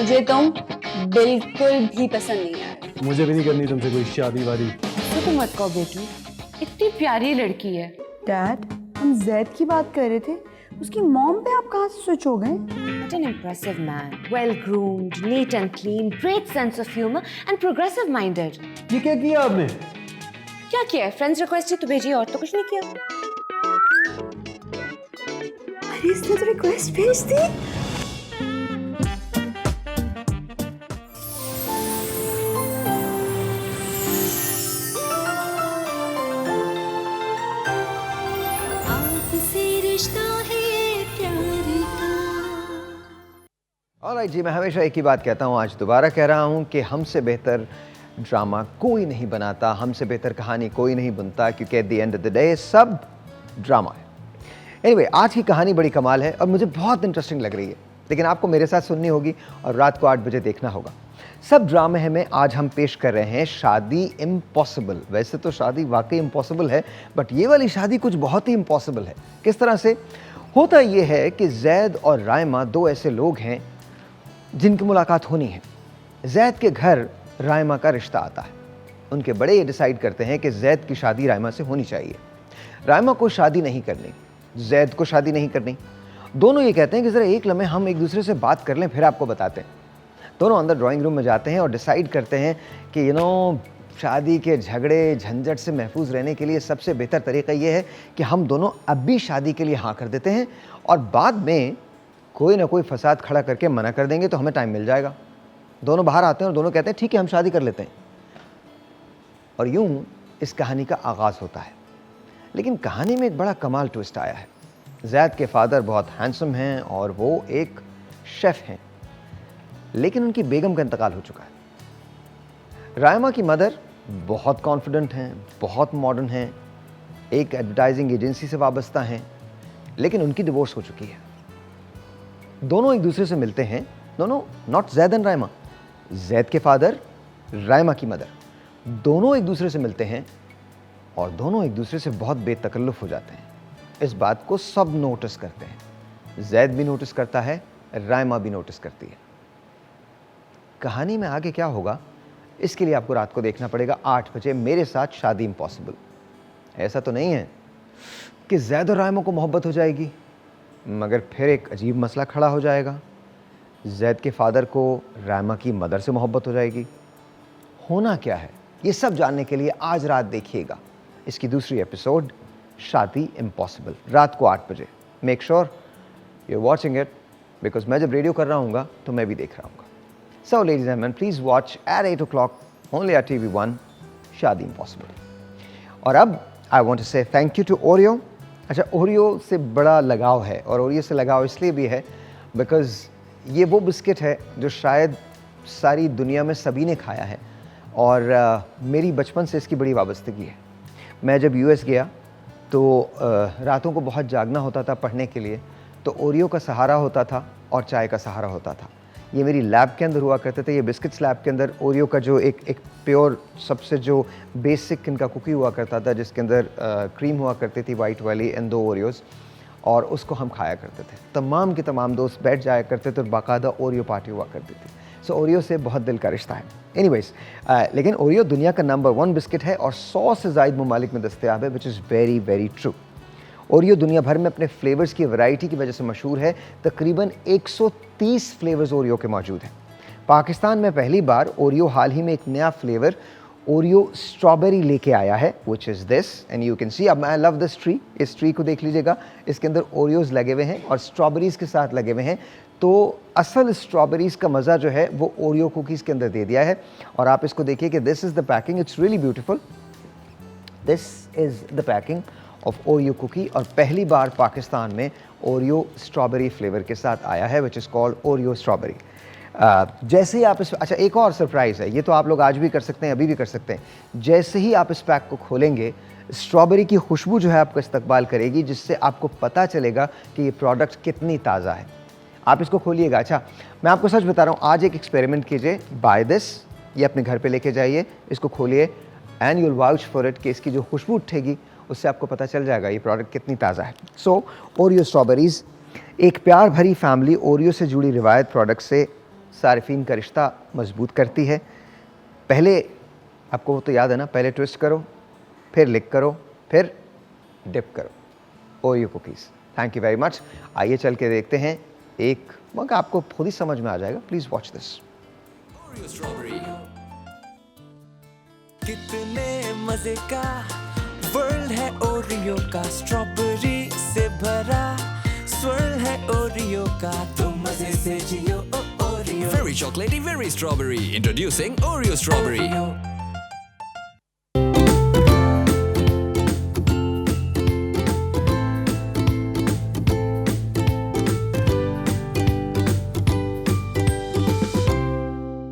मुझे तुम बिल्कुल भी पसंद नहीं आए। मुझे भी नहीं करनी तुमसे कोई शादी वादी। तो मत कहो बेटी, इतनी प्यारी लड़की है। डैड, हम जैद की बात कर रहे थे, उसकी मॉम पे आप कहाँ से स्विच हो गए? What an impressive man, well groomed, neat and clean, great sense of humor and progressive minded. ये क्या किया आपने? क्या किया है? फ्रेंड्स रिक्वेस्ट ही तो भेजी और तो कुछ नहीं किया। अरे इसने तो रिक्वेस्ट भेज दी। ऑलराइट जी, मैं हमेशा एक ही बात कहता हूँ, आज दोबारा कह रहा हूँ कि हमसे बेहतर ड्रामा कोई नहीं बनाता, हमसे बेहतर कहानी कोई नहीं बुनता, क्योंकि at the end of the day सब ड्रामा है। एनीवे, आज की कहानी बड़ी कमाल है और मुझे बहुत इंटरेस्टिंग लग रही है, लेकिन आपको मेरे साथ सुननी होगी और रात को 8 बजे देखना होगा। सब ड्रामे में आज हम पेश कर रहे हैं शादी इम्पॉसिबल। वैसे तो शादी वाकई इम्पॉसिबल है, बट ये वाली शादी कुछ बहुत ही इम्पॉसिबल है। किस तरह से? होता ये है कि जैद और रायमा दो ऐसे लोग हैं जिनकी मुलाकात होनी है। जैद के घर रायमा का रिश्ता आता है। उनके बड़े ये डिसाइड करते हैं कि जैद की शादी रायमा से होनी चाहिए। रायमा को शादी नहीं करनी, जैद को शादी नहीं करनी। दोनों ये कहते हैं कि ज़रा एक लम्हे हम एक दूसरे से बात कर लें, फिर आपको बताते हैं। दोनों अंदर ड्राइंग रूम में जाते हैं और डिसाइड करते हैं कि शादी के झगड़े झंझट से महफूज रहने के लिए सबसे बेहतर तरीका ये है कि हम दोनों अब भी शादी के लिए हाँ कर देते हैं और बाद में कोई ना कोई फसाद खड़ा करके मना कर देंगे तो हमें टाइम मिल जाएगा। दोनों बाहर आते हैं और दोनों कहते हैं ठीक है, हम शादी कर लेते हैं। और यूं इस कहानी का आगाज़ होता है। लेकिन कहानी में एक बड़ा कमाल ट्विस्ट आया है। जैद के फादर बहुत हैंडसम हैं और वो एक शेफ़ हैं, लेकिन उनकी बेगम का इंतकाल हो चुका है। रायमा की मदर बहुत कॉन्फिडेंट हैं, बहुत मॉडर्न हैं, एक एडवर्टाइजिंग एजेंसी से वाबस्ता हैं, लेकिन उनकी डिवोर्स हो चुकी है। दोनों एक दूसरे से मिलते हैं। दोनों, नॉट जैद एंड रायमा, जैद के फादर, रायमा की मदर, दोनों एक दूसरे से मिलते हैं और दोनों एक दूसरे से बहुत बेतकल्लुफ़ हो जाते हैं। इस बात को सब नोटिस करते हैं। जैद भी नोटिस करता है, रायमा भी नोटिस करती है। कहानी में आगे क्या होगा, इसके लिए आपको रात को देखना पड़ेगा 8 बजे मेरे साथ शादी इम्पॉसिबल। ऐसा तो नहीं है कि जैद और रायमा को मोहब्बत हो जाएगी, मगर फिर एक अजीब मसला खड़ा हो जाएगा। जैद के फादर को रायमा की मदर से मोहब्बत हो जाएगी। होना क्या है, ये सब जानने के लिए आज रात देखिएगा इसकी दूसरी एपिसोड शादी इम्पॉसिबल, रात को 8 बजे। Make sure you are watching it, because मैं जब रेडियो कर रहा हूँगा तो मैं भी देख रहा हूँगा। So ladies and gentleman, please watch at 8 o'clock only at TV1 Shaadi impossible. और अब I want to say thank you to Oreo. अच्छा, ओरियो से बड़ा लगाव है और ओरियो से लगाव इसलिए भी है बिकॉज़ ये वो बिस्किट है जो शायद सारी दुनिया में सभी ने खाया है और मेरी बचपन से इसकी बड़ी वाबस्तगी है। मैं जब US गया तो रातों को बहुत जागना होता था पढ़ने के लिए, तो ओरियो का सहारा होता था और चाय का सहारा होता था। ये मेरी लैब के अंदर हुआ करते थे, ये बिस्किट्स लैब के अंदर ओरियो का जो एक प्योर सबसे जो बेसिक इनका कुकी हुआ करता था, जिसके अंदर क्रीम हुआ करती थी वाइट वाली एंड 2 ओरियोज़, और उसको हम खाया करते थे। तमाम के तमाम दोस्त बैठ जाया करते थे और बाकायदा ओरियो पार्टी हुआ करती थी। सो ओरियो से बहुत दिल का रिश्ता है। एनीवेज, लेकिन ओरियो दुनिया का नंबर 1 बिस्किट है और 100 से ज़ायद ममालिक में दस्तयाब है, which is very very true. Oreo दुनिया भर में अपने फ्लेवर्स की वैरायटी की वजह से मशहूर है। तकरीबन 130 फ्लेवर्स ओरियो के मौजूद हैं। पाकिस्तान में पहली बार ओरियो हाल ही में एक नया फ्लेवर ओरियो स्ट्रॉबेरी लेके आया है, which is this, and you can see. अब आई लव दिस ट्री, इस ट्री को देख लीजिएगा, इसके अंदर ओरियोज़ लगे हुए हैं और स्ट्रॉबेरीज़ के साथ लगे हुए हैं। तो असल स्ट्रॉबेरीज़ का मज़ा जो है वो ओरियो कुकीज़ के अंदर दे दिया है। और आप इसको देखिए कि this is the packing, it's really beautiful. This is the packing of Oreo cookie और पहली बार पाकिस्तान में ओरियो स्ट्रॉबेरी फ्लेवर के साथ आया है, which is called Oreo strawberry. जैसे ही आप इस, अच्छा एक और सरप्राइज़ है, ये तो आप लोग आज भी कर सकते हैं, अभी भी कर सकते हैं। जैसे ही आप इस पैक को खोलेंगे, स्ट्रॉबेरी की खुशबू जो है आपका इस्तकबाल करेगी, जिससे आपको पता चलेगा कि ये प्रोडक्ट कितनी ताज़ा है। आप इसको खोलिएगा। अच्छा, मैं आपको सच बता रहा हूँ, आज एक एक्सपेरिमेंट कीजिए, बाय दिस, ये अपने घर पे लेके जाइए, इसको खोलिए and you'll vouch for it कि इसकी जो खुशबू उठेगी उससे आपको पता चल जाएगा ये प्रोडक्ट कितनी ताज़ा है। सो ओरियो स्ट्रॉबेरीज़, एक प्यार भरी फैमिली ओरियो से जुड़ी रिवायत प्रोडक्ट से सारिफीन का रिश्ता मजबूत करती है। पहले आपको तो याद है ना, पहले ट्विस्ट करो, फिर लिक करो, फिर डिप करो Oreo cookies. Thank you very much. आइए चल के देखते हैं एक मग, आपको खुद ही समझ में आ जाएगा। Please watch this. कितने मजे का वर्ल्ड है ओरियो का, स्ट्रॉबेरी से भरा स्वर्ल है ओरियो का, तुम मजे से जियो Oreo. Very chocolatey, very strawberry. Introducing Oreo Strawberry.